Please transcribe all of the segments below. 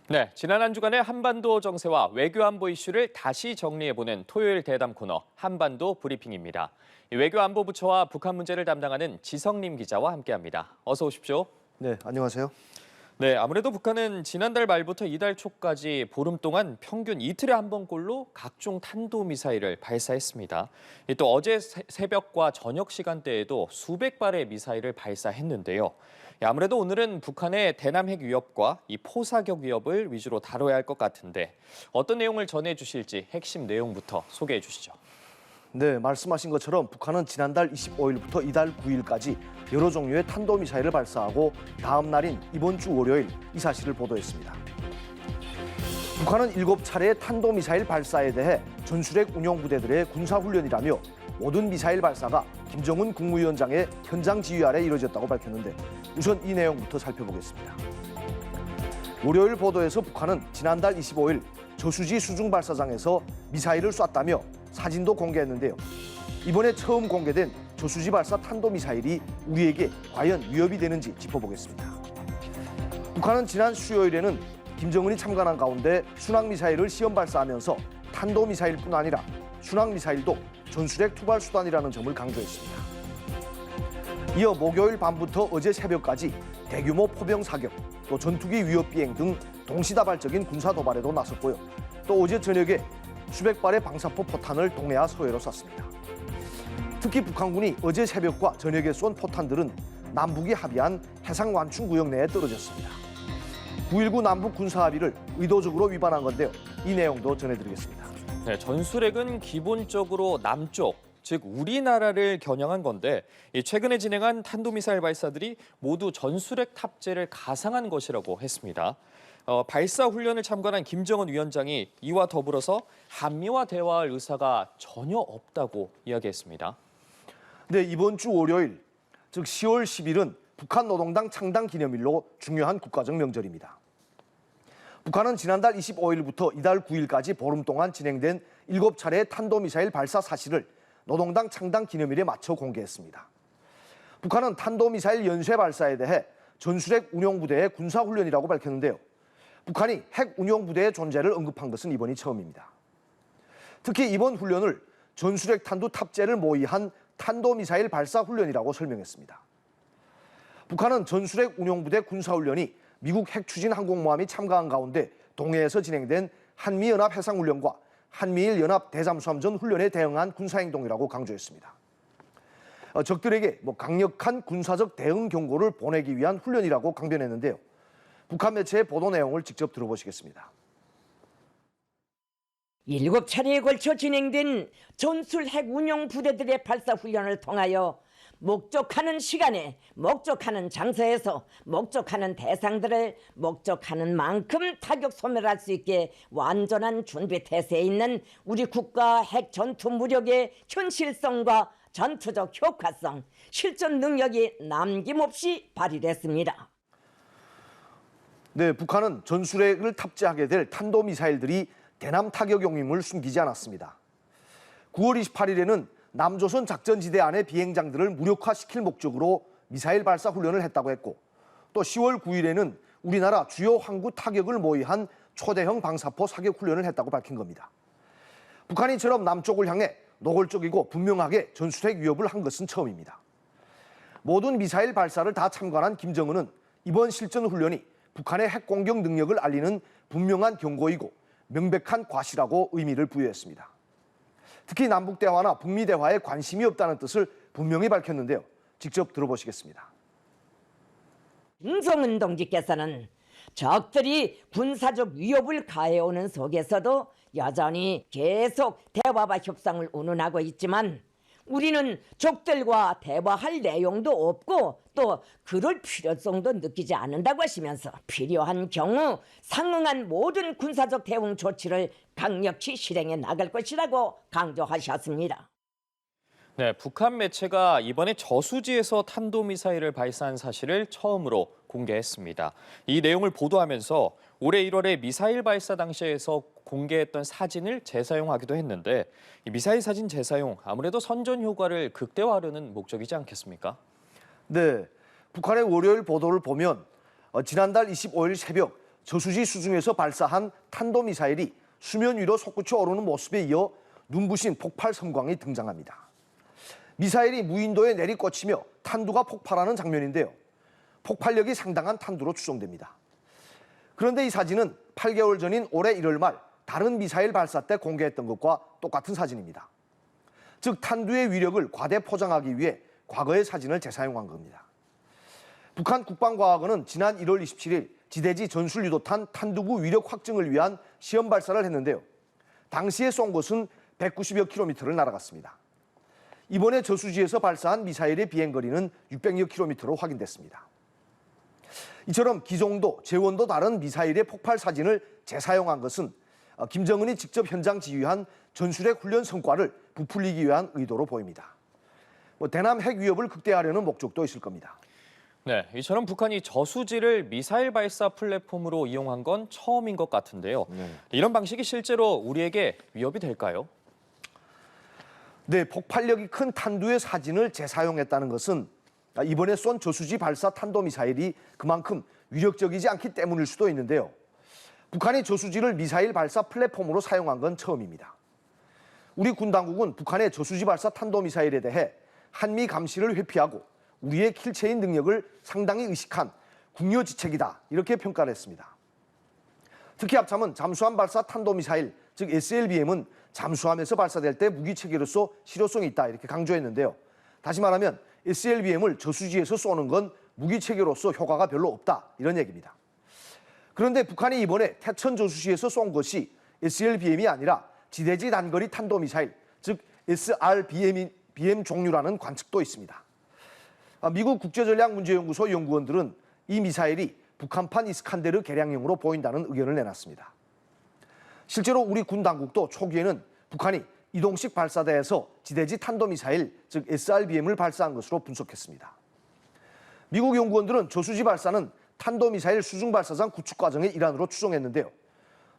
네, 지난 한 주간의 한반도 정세와 외교안보 이슈를 다시 정리해보는 토요일 대담 코너 한반도 브리핑입니다. 외교안보부처와 북한 문제를 담당하는 지성림 기자와 함께합니다. 어서 오십시오. 네, 안녕하세요. 네, 아무래도 북한은 지난달 말부터 이달 초까지 보름 동안 평균 이틀에 한 번꼴로 각종 탄도미사일을 발사했습니다. 또 어제 새벽과 저녁 시간대에도 수백 발의 미사일을 발사했는데요. 아무래도 오늘은 북한의 대남 핵 위협과 이 포사격 위협을 위주로 다뤄야 할 것 같은데 어떤 내용을 전해주실지 핵심 내용부터 소개해 주시죠. 네, 말씀하신 것처럼 북한은 지난달 25일부터 이달 9일까지 여러 종류의 탄도미사일을 발사하고 다음 날인 이번 주 월요일 이 사실을 보도했습니다. 북한은 7차례의 탄도미사일 발사에 대해 전술핵 운용부대들의 군사훈련이라며 모든 미사일 발사가 김정은 국무위원장의 현장 지휘 아래 이루어졌다고 밝혔는데 우선 이 내용부터 살펴보겠습니다. 월요일 보도에서 북한은 지난달 25일 저수지 수중발사장에서 미사일을 쐈다며 사진도 공개했는데요. 이번에 처음 공개된 저수지 발사 탄도미사일이 우리에게 과연 위협이 되는지 짚어보겠습니다. 북한은 지난 수요일에는 김정은이 참관한 가운데 순항미사일을 시험 발사하면서 탄도미사일뿐 아니라 순항미사일도 전술핵 투발 수단이라는 점을 강조했습니다. 이어 목요일 밤부터 어제 새벽까지 대규모 포병 사격, 또 전투기 위협 비행 등 동시다발적인 군사 도발에도 나섰고요. 또 어제 저녁에 수백 발의 방사포 포탄을 동해안 서해로 쐈습니다. 특히 북한군이 어제 새벽과 저녁에 쏜 포탄들은 남북이 합의한 해상 완충 구역 내에 떨어졌습니다. 9.19 남북 군사 합의를 의도적으로 위반한 건데요. 이 내용도 전해드리겠습니다. 네, 전술핵은 기본적으로 남쪽, 즉 우리나라를 겨냥한 건데 최근에 진행한 탄도미사일 발사들이 모두 전술핵 탑재를 가상한 것이라고 했습니다. 발사 훈련을 참관한 김정은 위원장이 이와 더불어서 한미와 대화할 의사가 전혀 없다고 이야기했습니다. 네, 이번 주 월요일, 즉 10월 10일은 북한 노동당 창당 기념일로 중요한 국가적 명절입니다. 북한은 지난달 25일부터 이달 9일까지 보름 동안 진행된 7차례의 탄도미사일 발사 사실을 노동당 창당 기념일에 맞춰 공개했습니다. 북한은 탄도미사일 연쇄 발사에 대해 전술핵 운용부대의 군사훈련이라고 밝혔는데요. 북한이 핵 운용부대의 존재를 언급한 것은 이번이 처음입니다. 특히 이번 훈련을 전술핵 탄두 탑재를 모의한 탄도미사일 발사 훈련이라고 설명했습니다. 북한은 전술핵 운용부대 군사훈련이 미국 핵추진 항공모함이 참가한 가운데 동해에서 진행된 한미연합 해상훈련과 한미일 연합 대잠수함전 훈련에 대응한 군사행동이라고 강조했습니다. 적들에게 강력한 군사적 대응 경고를 보내기 위한 훈련이라고 강변했는데요. 북한 매체의 보도 내용을 직접 들어보시겠습니다. 7차례에 걸쳐 진행된 전술 핵 운용 부대들의 발사 훈련을 통하여 목적하는 시간에 목적하는 장소에서 목적하는 대상들을 목적하는 만큼 타격 소멸할 수 있게 완전한 준비 태세에 있는 우리 국가 핵 전투 무력의 현실성과 전투적 효과성, 실전 능력이 남김없이 발휘됐습니다. 네, 북한은 전술핵을 탑재하게 될 탄도미사일들이 대남 타격용임을 숨기지 않았습니다. 9월 28일에는 남조선 작전지대 안의 비행장들을 무력화시킬 목적으로 미사일 발사 훈련을 했다고 했고 또 10월 9일에는 우리나라 주요 항구 타격을 모의한 초대형 방사포 사격 훈련을 했다고 밝힌 겁니다. 북한이 이처럼 남쪽을 향해 노골적이고 분명하게 전술핵 위협을 한 것은 처음입니다. 모든 미사일 발사를 다 참관한 김정은은 이번 실전 훈련이 북한의 핵 공격 능력을 알리는 분명한 경고이고 명백한 과시라고 의미를 부여했습니다. 특히 남북 대화나 북미 대화에 관심이 없다는 뜻을 분명히 밝혔는데요. 직접 들어보시겠습니다. 김정은 동지께서는 적들이 군사적 위협을 가해오는 속에서도 여전히 계속 대화와 협상을 운운하고 있지만 우리는 적들과 대화할 내용도 없고 또 그럴 필요성도 느끼지 않는다고 하시면서 필요한 경우 상응한 모든 군사적 대응 조치를 강력히 실행해 나갈 것이라고 강조하셨습니다. 네, 북한 매체가 이번에 저수지에서 탄도미사일을 발사한 사실을 처음으로 공개했습니다. 이 내용을 보도하면서 올해 1월에 미사일 발사 당시에서 공개했던 사진을 재사용하기도 했는데 이 미사일 사진 재사용 아무래도 선전 효과를 극대화하려는 목적이지 않겠습니까? 네, 북한의 월요일 보도를 보면 지난달 25일 새벽 저수지 수중에서 발사한 탄도미사일이 수면 위로 솟구쳐 오르는 모습에 이어 눈부신 폭발 섬광이 등장합니다. 미사일이 무인도에 내리꽂히며 탄두가 폭발하는 장면인데요. 폭발력이 상당한 탄두로 추정됩니다. 그런데 이 사진은 8개월 전인 올해 1월 말 다른 미사일 발사 때 공개했던 것과 똑같은 사진입니다. 즉 탄두의 위력을 과대 포장하기 위해 과거의 사진을 재사용한 겁니다. 북한 국방과학원은 지난 1월 27일 지대지 전술 유도탄 탄두부 위력 확증을 위한 시험 발사를 했는데요. 당시에 쏜 것은 190여 킬로미터를 날아갔습니다. 이번에 저수지에서 발사한 미사일의 비행거리는 600여 킬로미터로 확인됐습니다. 이처럼 기종도 재원도 다른 미사일의 폭발 사진을 재사용한 것은 김정은이 직접 현장 지휘한 전술핵 훈련 성과를 부풀리기 위한 의도로 보입니다. 대남 핵 위협을 극대화하려는 목적도 있을 겁니다. 네, 이처럼 북한이 저수지를 미사일 발사 플랫폼으로 이용한 건 처음인 것 같은데요. 이런 방식이 실제로 우리에게 위협이 될까요? 네, 폭발력이 큰 탄두의 사진을 재사용했다는 것은 이번에 쏜 저수지 발사 탄도미사일이 그만큼 위력적이지 않기 때문일 수도 있는데요. 북한이 저수지를 미사일 발사 플랫폼으로 사용한 건 처음입니다. 우리 군 당국은 북한의 저수지 발사 탄도미사일에 대해 한미 감시를 회피하고 우리의 킬체인 능력을 상당히 의식한 궁여지책이다 이렇게 평가를 했습니다. 특히 합참은 잠수함 발사 탄도미사일 즉 SLBM은 잠수함에서 발사될 때 무기체계로서 실효성이 있다 이렇게 강조했는데요. 다시 말하면 SLBM을 저수지에서 쏘는 건 무기체계로서 효과가 별로 없다 이런 얘기입니다. 그런데 북한이 이번에 태천 저수지에서 쏜 것이 SLBM이 아니라 지대지 단거리 탄도미사일 즉 SRBM 종류라는 관측도 있습니다. 미국 국제전략문제연구소 연구원들은 이 미사일이 북한판 이스칸데르 개량형으로 보인다는 의견을 내놨습니다. 실제로 우리 군 당국도 초기에는 북한이 이동식 발사대에서 지대지 탄도미사일 즉 SRBM을 발사한 것으로 분석했습니다. 미국 연구원들은 저수지 발사는 탄도미사일 수중발사장 구축 과정의 일환으로 추정했는데요.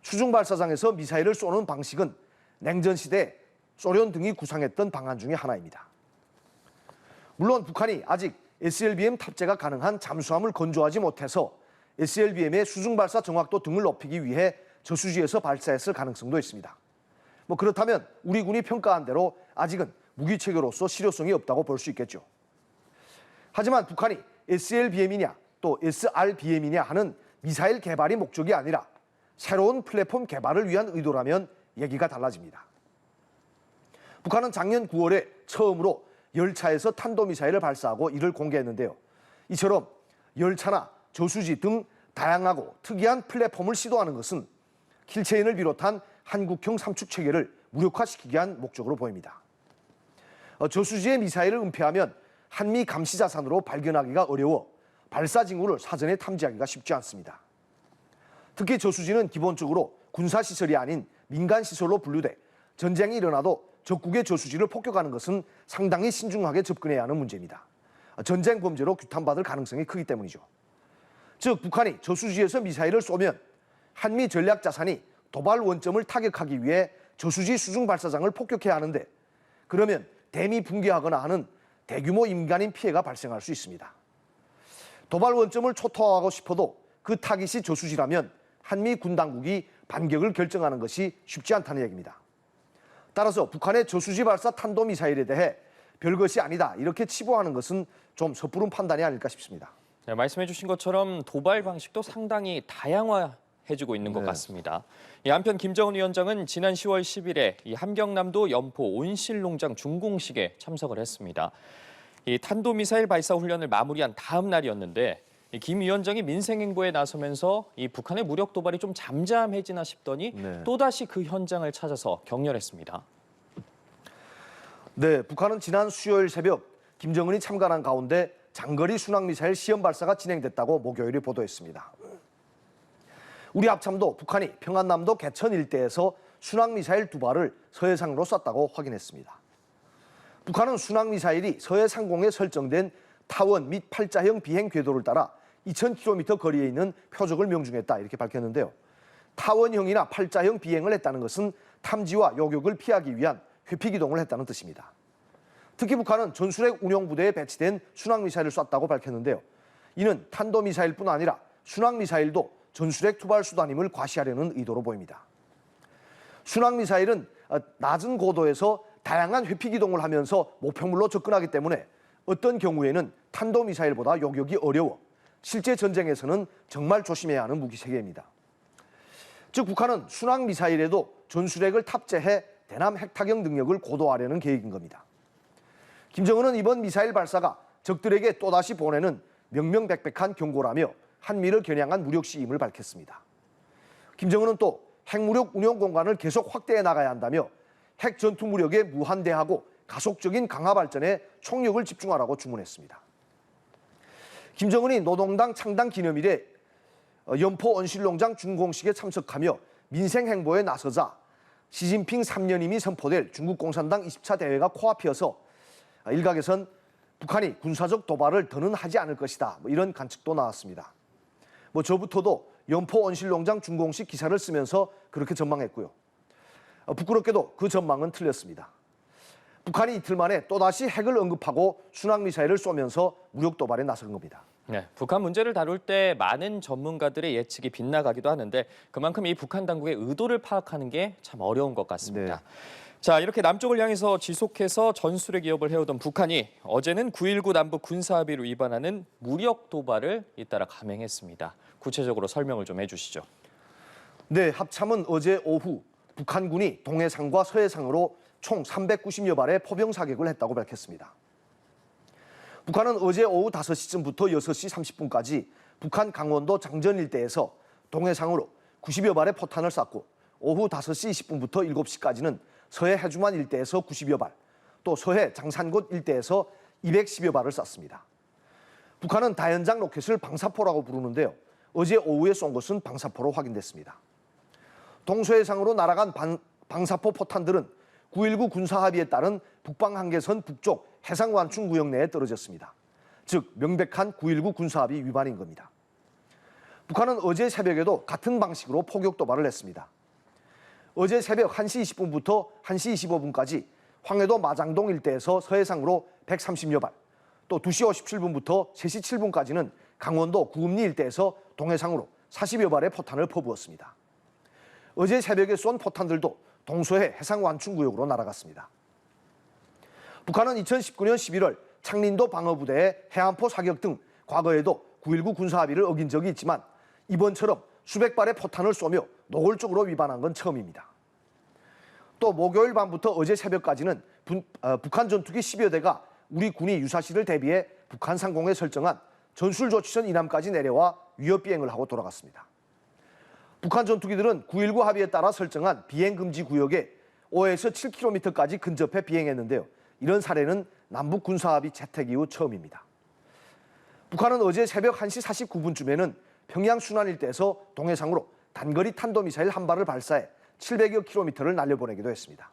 수중발사장에서 미사일을 쏘는 방식은 냉전시대 소련 등이 구상했던 방안 중에 하나입니다. 물론 북한이 아직 SLBM 탑재가 가능한 잠수함을 건조하지 못해서 SLBM의 수중발사 정확도 등을 높이기 위해 저수지에서 발사했을 가능성도 있습니다. 그렇다면 우리 군이 평가한 대로 아직은 무기체계로서 실효성이 없다고 볼 수 있겠죠. 하지만 북한이 SLBM이냐 또 SRBM이냐 하는 미사일 개발이 목적이 아니라 새로운 플랫폼 개발을 위한 의도라면 얘기가 달라집니다. 북한은 작년 9월에 처음으로 열차에서 탄도미사일을 발사하고 이를 공개했는데요. 이처럼 열차나 저수지 등 다양하고 특이한 플랫폼을 시도하는 것은 킬체인을 비롯한 한국형 삼축체계를 무력화시키기 위한 목적으로 보입니다. 저수지에 미사일을 은폐하면 한미 감시 자산으로 발견하기가 어려워 발사 징후를 사전에 탐지하기가 쉽지 않습니다. 특히 저수지는 기본적으로 군사시설이 아닌 민간시설로 분류돼 전쟁이 일어나도 적국의 저수지를 폭격하는 것은 상당히 신중하게 접근해야 하는 문제입니다. 전쟁 범죄로 규탄받을 가능성이 크기 때문이죠. 즉 북한이 저수지에서 미사일을 쏘면 한미 전략 자산이 도발 원점을 타격하기 위해 저수지 수중 발사장을 폭격해야 하는데 그러면 댐이 붕괴하거나 하는 대규모 인간인 피해가 발생할 수 있습니다. 도발 원점을 초토화하고 싶어도 그 타깃이 저수지라면 한미 군 당국이 반격을 결정하는 것이 쉽지 않다는 얘기입니다. 따라서 북한의 저수지 발사 탄도미사일에 대해 별것이 아니다 이렇게 치부하는 것은 좀 섣부른 판단이 아닐까 싶습니다. 네, 말씀해 주신 것처럼 도발 방식도 상당히 다양화해지고 있는 것 같습니다. 한편 김정은 위원장은 지난 10월 10일에 이 함경남도 연포 온실농장 준공식에 참석을 했습니다. 이 탄도미사일 발사 훈련을 마무리한 다음 날이었는데 김 위원장이 민생행보에 나서면서 이 북한의 무력 도발이 좀 잠잠해지나 싶더니 또다시 그 현장을 찾아서 격렬했습니다. 네, 북한은 지난 수요일 새벽 김정은이 참관한 가운데 장거리 순항미사일 시험 발사가 진행됐다고 목요일에 보도했습니다. 우리 합참도 북한이 평안남도 개천 일대에서 순항미사일 2발을 서해상으로 쐈다고 확인했습니다. 북한은 순항미사일이 서해상공에 설정된 타원 및 팔자형 비행 궤도를 따라 2000km 거리에 있는 표적을 명중했다 이렇게 밝혔는데요. 타원형이나 팔자형 비행을 했다는 것은 탐지와 요격을 피하기 위한 회피기동을 했다는 뜻입니다. 특히 북한은 전술핵 운용부대에 배치된 순항미사일을 쐈다고 밝혔는데요. 이는 탄도미사일뿐 아니라 순항미사일도 전술핵 투발 수단임을 과시하려는 의도로 보입니다. 순항미사일은 낮은 고도에서 다양한 회피 기동을 하면서 목표물로 접근하기 때문에 어떤 경우에는 탄도미사일보다 요격이 어려워 실제 전쟁에서는 정말 조심해야 하는 무기 체계입니다. 즉 북한은 순항미사일에도 전술핵을 탑재해 대남 핵타격 능력을 고도화하려는 계획인 겁니다. 김정은은 이번 미사일 발사가 적들에게 또다시 보내는 명명백백한 경고라며 한미를 겨냥한 무력 시임을 밝혔습니다. 김정은은 또 핵무력 운용 공간을 계속 확대해 나가야 한다며 핵 전투 무력에 무한대하고 가속적인 강화 발전에 총력을 집중하라고 주문했습니다. 김정은이 노동당 창당 기념일에 연포 온실농장 준공식에 참석하며 민생 행보에 나서자 시진핑 3년임이 선포될 중국 공산당 20차 대회가 코앞이어서 일각에선 북한이 군사적 도발을 더는 하지 않을 것이다. 이런 관측도 나왔습니다. 저부터도 연포 온실농장 준공식 기사를 쓰면서 그렇게 전망했고요. 부끄럽게도 그 전망은 틀렸습니다. 북한이 이틀 만에 또다시 핵을 언급하고 순항미사일을 쏘면서 무력 도발에 나선 겁니다. 네, 북한 문제를 다룰 때 많은 전문가들의 예측이 빗나가기도 하는데 그만큼 이 북한 당국의 의도를 파악하는 게 참 어려운 것 같습니다. 네. 자, 이렇게 남쪽을 향해서 지속해서 전술핵 위협을 해오던 북한이 어제는 9.19 남북 군사합의를 위반하는 무력 도발을 잇따라 감행했습니다. 구체적으로 설명을 좀 해주시죠. 네, 합참은 어제 오후 북한군이 동해상과 서해상으로 총 390여 발의 포병 사격을 했다고 밝혔습니다. 북한은 어제 오후 5시쯤부터 6시 30분까지 북한 강원도 장전 일대에서 동해상으로 90여 발의 포탄을 쐈고 오후 5시 20분부터 7시까지는 서해 해주만 일대에서 90여 발, 또 서해 장산곶 일대에서 210여 발을 쐈습니다. 북한은 다연장 로켓을 방사포라고 부르는데요. 어제 오후에 쏜 것은 방사포로 확인됐습니다. 동서해상으로 날아간 방사포 포탄들은 9.19 군사합의에 따른 북방 한계선 북쪽 해상완충 구역 내에 떨어졌습니다. 즉 명백한 9.19 군사합의 위반인 겁니다. 북한은 어제 새벽에도 같은 방식으로 포격 도발을 했습니다. 어제 새벽 1시 20분부터 1시 25분까지 황해도 마장동 일대에서 서해상으로 130여 발, 또 2시 57분부터 3시 7분까지는 강원도 구읍리 일대에서 동해상으로 40여 발의 포탄을 퍼부었습니다. 어제 새벽에 쏜 포탄들도 동서해 해상완충구역으로 날아갔습니다. 북한은 2019년 11월 창린도 방어부대의 해안포 사격 등 과거에도 9.19 군사합의를 어긴 적이 있지만 이번처럼 수백 발의 포탄을 쏘며 노골적으로 위반한 건 처음입니다. 또 목요일 밤부터 어제 새벽까지는 북한 전투기 10여 대가 우리 군이 유사시를 대비해 북한 상공에 설정한 전술조치선 이남까지 내려와 위협 비행을 하고 돌아갔습니다. 북한 전투기들은 9.19 합의에 따라 설정한 비행금지 구역에 5에서 7km까지 근접해 비행했는데요. 이런 사례는 남북 군사합의 채택 이후 처음입니다. 북한은 어제 새벽 1시 49분쯤에는 평양 순안 일대에서 동해상으로 단거리 탄도미사일 한 발을 발사해 700여 킬로미터를 날려보내기도 했습니다.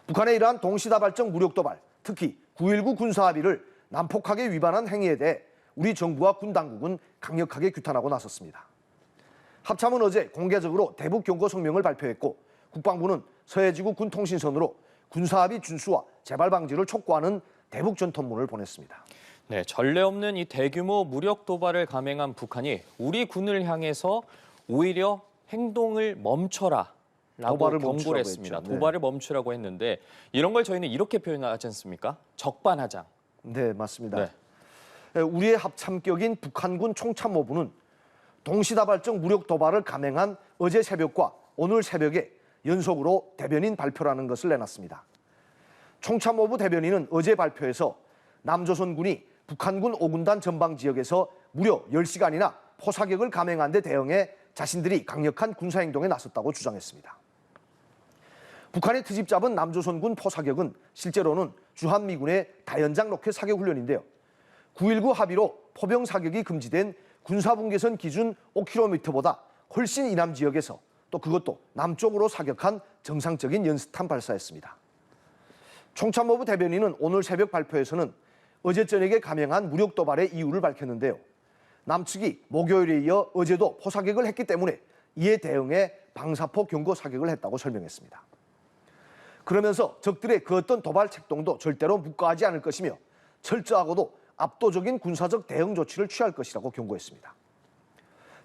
북한의 이러한 동시다발적 무력도발, 특히 9.19 군사합의를 난폭하게 위반한 행위에 대해 우리 정부와 군 당국은 강력하게 규탄하고 나섰습니다. 합참은 어제 공개적으로 대북 경고 성명을 발표했고 국방부는 서해지구 군통신선으로 군사합의 준수와 재발 방지를 촉구하는 대북 전통문을 보냈습니다. 네, 전례 없는 이 대규모 무력 도발을 감행한 북한이 우리 군을 향해서 오히려 행동을 멈춰라 라고 도발을 경고를 멈추라고 했습니다. 했죠. 네. 도발을 멈추라고 했는데 이런 걸 저희는 이렇게 표현하지 않습니까? 적반하장. 네, 맞습니다. 네. 우리의 합참격인 북한군 총참모부는 동시다발적 무력 도발을 감행한 어제 새벽과 오늘 새벽에 연속으로 대변인 발표라는 것을 내놨습니다. 총참모부 대변인은 어제 발표에서 남조선군이 북한군 5군단 전방 지역에서 무려 10시간이나 포사격을 감행한 데 대응해 자신들이 강력한 군사행동에 나섰다고 주장했습니다. 북한의 트집 잡은 남조선군 포사격은 실제로는 주한미군의 다연장 로켓 사격 훈련인데요. 9.19 합의로 포병 사격이 금지된 군사분계선 기준 5km보다 훨씬 이남 지역에서 또 그것도 남쪽으로 사격한 정상적인 연습탄 발사였습니다. 총참모부 대변인은 오늘 새벽 발표에서는 어제 저녁에 감행한 무력 도발의 이유를 밝혔는데요. 남측이 목요일에 이어 어제도 포사격을 했기 때문에 이에 대응해 방사포 경고 사격을 했다고 설명했습니다. 그러면서 적들의 그 어떤 도발 책동도 절대로 묵과하지 않을 것이며 철저하고도 압도적인 군사적 대응 조치를 취할 것이라고 경고했습니다.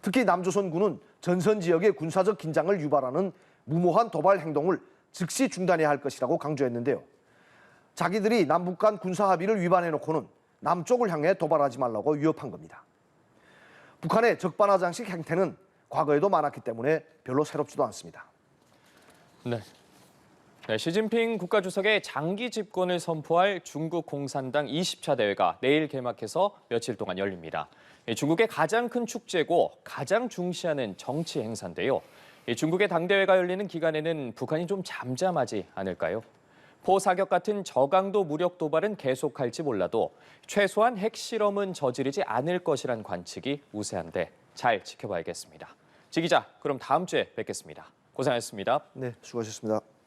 특히 남조선군은 전선 지역의 군사적 긴장을 유발하는 무모한 도발 행동을 즉시 중단해야 할 것이라고 강조했는데요. 자기들이 남북 간 군사 합의를 위반해놓고는 남쪽을 향해 도발하지 말라고 위협한 겁니다. 북한의 적반하장식 행태는 과거에도 많았기 때문에 별로 새롭지도 않습니다. 네. 시진핑 국가주석의 장기 집권을 선포할 중국 공산당 20차 대회가 내일 개막해서 며칠 동안 열립니다. 중국의 가장 큰 축제고 가장 중시하는 정치 행사인데요. 중국의 당대회가 열리는 기간에는 북한이 좀 잠잠하지 않을까요? 포사격 같은 저강도 무력 도발은 계속할지 몰라도 최소한 핵실험은 저지르지 않을 것이란 관측이 우세한데 잘 지켜봐야겠습니다. 지 기자, 그럼 다음 주에 뵙겠습니다. 고생하셨습니다. 네, 수고하셨습니다.